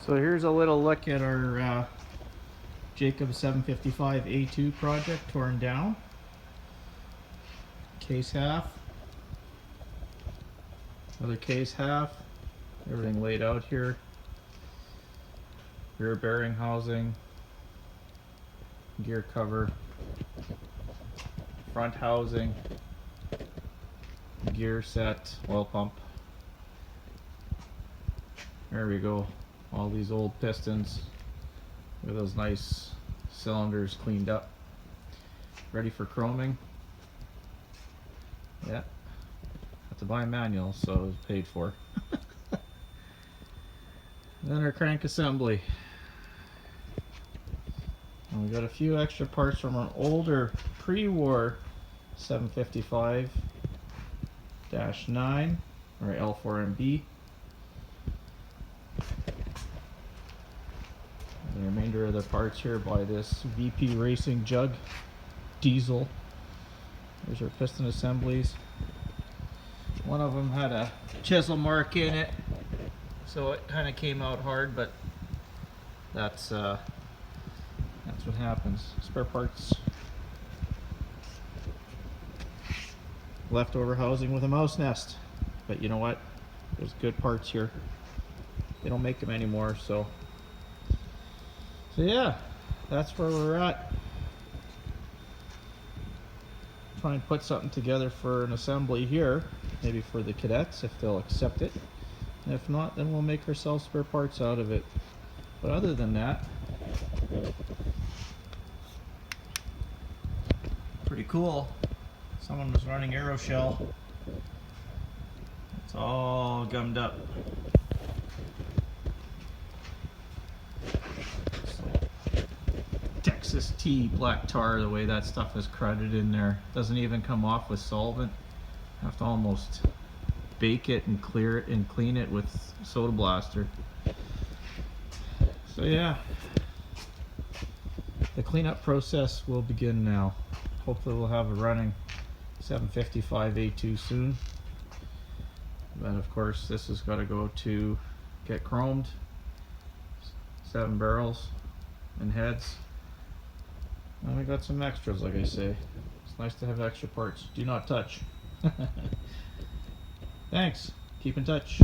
So here's a little look at our Jacob 755 A2 project torn down. Case half, other case half, everything laid out here. Rear bearing housing, gear cover, front housing, gear set, oil pump. There we go. All these old pistons with those nice cylinders cleaned up, ready for chroming. Yeah, have to buy a manual, so it was paid for. Then our crank assembly. And we got a few extra parts from an older pre-war 755-9 or L4MB. The remainder of the parts here by this VP Racing Jug diesel. There's our piston assemblies. One of them had a chisel mark in it, so it kind of came out hard, but that's what happens. Spare parts. Leftover housing with a mouse nest, but you know what? There's good parts here. They don't make them anymore, so yeah, that's where we're at. Try and put something together for an assembly here, maybe for the cadets if they'll accept it. And if not, then we'll make ourselves spare parts out of it. But other than that, pretty cool. Someone was running aeroshell. It's all gummed up. Texas T black tar, the way that stuff is crudted in there. Doesn't even come off with solvent. Have to almost bake it and clear it and clean it with soda blaster. So yeah, the cleanup process will begin now. Hopefully we'll have a running 755 A2 soon. But of course this has got to go to get chromed. 7 barrels and heads. And we got some extras, like I say. It's nice to have extra parts. Do not touch. Thanks. Keep in touch.